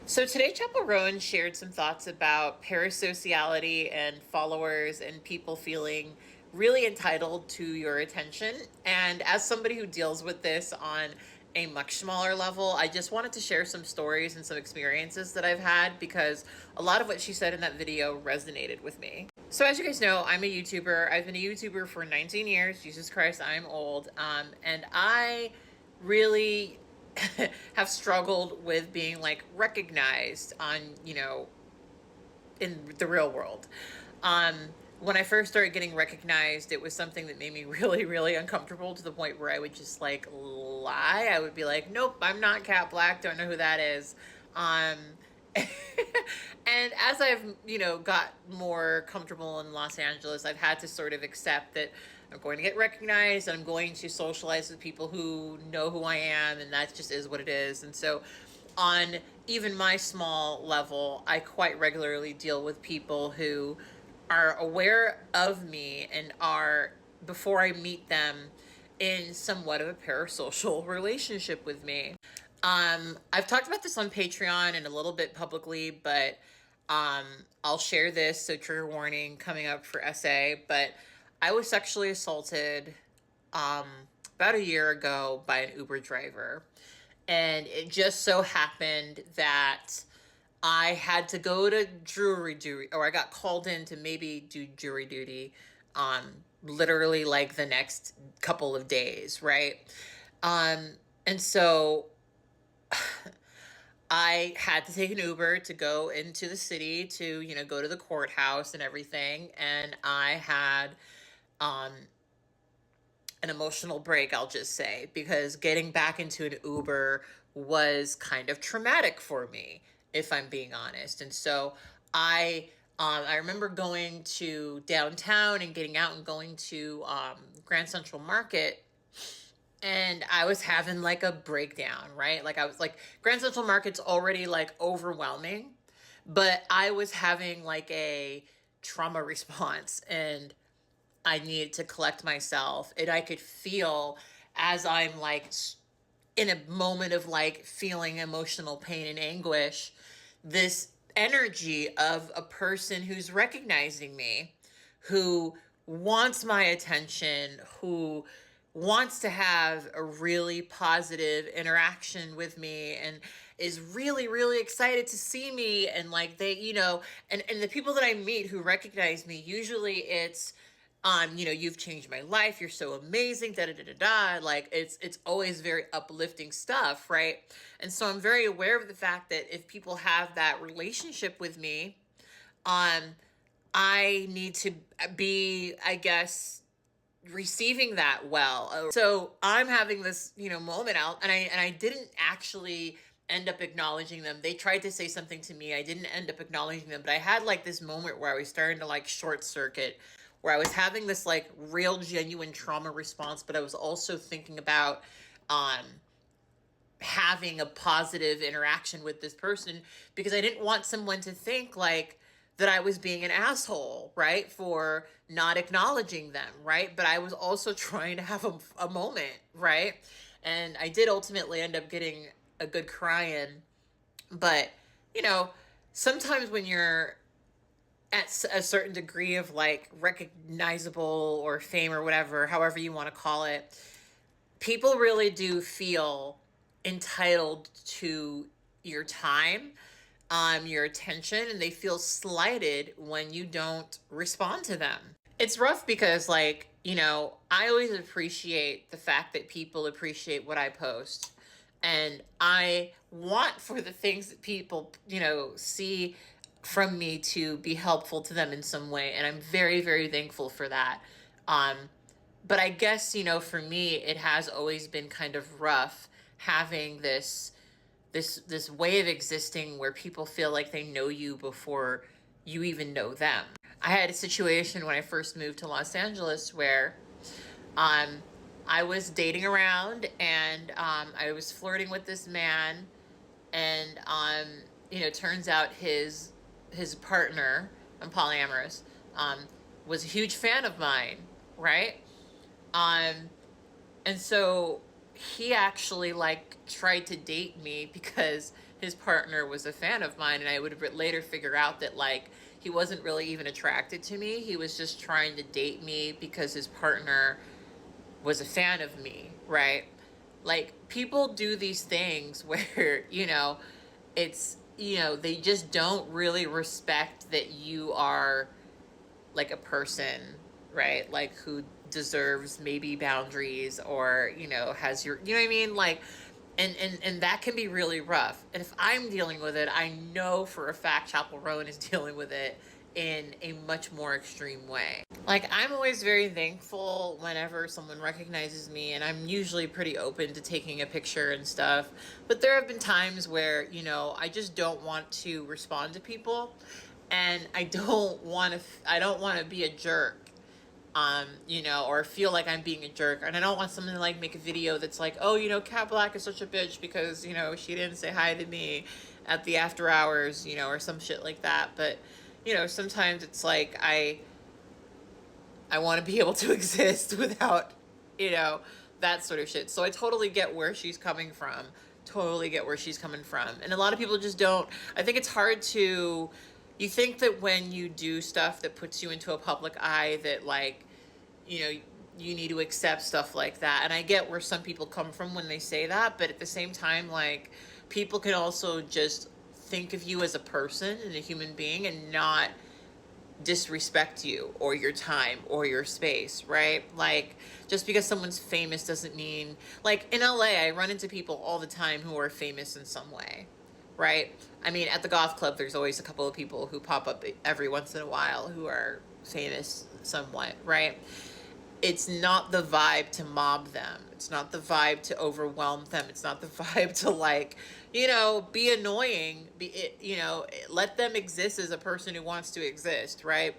So today, Chappell Roan shared some thoughts about parasociality and followers and people feeling really entitled to your attention. And as somebody who deals with this on a much smaller level, I just wanted to share some stories and some experiences that I've had because a lot of what she said in that video resonated with me. So as you guys know, I'm a YouTuber. I've been a YouTuber for 19 years. Jesus Christ, I'm old. And I really have struggled with being like recognized on, in the real world. When I first started getting recognized, it was something that made me really, really uncomfortable to the point where I would just like lie. I would be like, nope, I'm not Cat Black. Don't know who that is. Um, and as I've, got more comfortable in Los Angeles, I've had to sort of accept that I'm going to get recognized and I'm going to socialize with people who know who I am, and that just is what it is. And so, on even my small level, I quite regularly deal with people who are aware of me and are, before I meet them, in somewhat of a parasocial relationship with me. I've talked about this on Patreon and a little bit publicly, but I'll share this. So trigger warning coming up for SA. But I was sexually assaulted about a year ago by an Uber driver, and it just so happened that I had to go to jury duty, or I got called in to maybe do jury duty, literally like the next couple of days, right? And so I had to take an Uber to go into the city to, go to the courthouse and everything. And I had um, an emotional break, I'll just say, because getting back into an Uber was kind of traumatic for me, if I'm being honest. And so I remember going to downtown and getting out and going to Grand Central Market, and I was having like a breakdown, right? Like I was like, Grand Central Market's already like overwhelming, but I was having like a trauma response, and I needed to collect myself. And I could feel as I'm like in a moment of like feeling emotional pain and anguish, this energy of a person who's recognizing me, who wants my attention, who wants to have a really positive interaction with me and is really, really excited to see me. And like they, and the people that I meet who recognize me, usually it's you've changed my life. You're so amazing. Da da da da da. Like it's always very uplifting stuff, right? And so I'm very aware of the fact that if people have that relationship with me, um, I need to be, I guess, receiving that well. So I'm having this, moment out, and I didn't actually end up acknowledging them. They tried to say something to me. I didn't end up acknowledging them, but I had like this moment where I was starting to like short circuit, where I was having this like real genuine trauma response, but I was also thinking about um having a positive interaction with this person because I didn't want someone to think like that I was being an asshole, right? For not acknowledging them, right? But I was also trying to have a moment, right? And I did ultimately end up getting a good cry in. But, you know, sometimes when you're at a certain degree of like recognizable or fame or whatever, however you want to call it, people really do feel entitled to your time, your attention, and they feel slighted when you don't respond to them. It's rough because, like, I always appreciate the fact that people appreciate what I post. And I want for the things that people, see from me to be helpful to them in some way. And I'm very, very thankful for that. Um, but I guess, for me, it has always been kind of rough having this way of existing where people feel like they know you before you even know them. I had a situation when I first moved to Los Angeles where um I was dating around, and I was flirting with this man, and turns out his partner, I'm polyamorous, um was a huge fan of mine, right? Um, and so he actually like tried to date me because his partner was a fan of mine, and I would later figure out that like he wasn't really even attracted to me. He was just trying to date me because his partner was a fan of me, right? Like people do these things where, it's, they just don't really respect that you are like a person, right? Like who deserves maybe boundaries, or, has your, you know what I mean? Like, and that can be really rough. And if I'm dealing with it, I know for a fact Chappell Roan is dealing with it in a much more extreme way. Like, I'm always very thankful whenever someone recognizes me, and I'm usually pretty open to taking a picture and stuff. But there have been times where, I just don't want to respond to people, and I don't want to be a jerk, or feel like I'm being a jerk. And I don't want someone to like make a video that's like, oh, Cat Black is such a bitch because, she didn't say hi to me at the after hours, or some shit like that. But, sometimes it's like I want to be able to exist without, that sort of shit. So I totally get where she's coming from. Totally get where she's coming from. And a lot of people just don't. I think it's hard to. You think that when you do stuff that puts you into a public eye, that like, you need to accept stuff like that. And I get where some people come from when they say that, but at the same time, like, people can also just think of you as a person and a human being and not disrespect you or your time or your space, right? Like, just because someone's famous doesn't mean, like, in LA, I run into people all the time who are famous in some way, right? I mean, at the golf club, there's always a couple of people who pop up every once in a while who are famous somewhat, right? It's not the vibe to mob them. It's not the vibe to overwhelm them. It's not the vibe to like, be annoying. Let them exist as a person who wants to exist, right?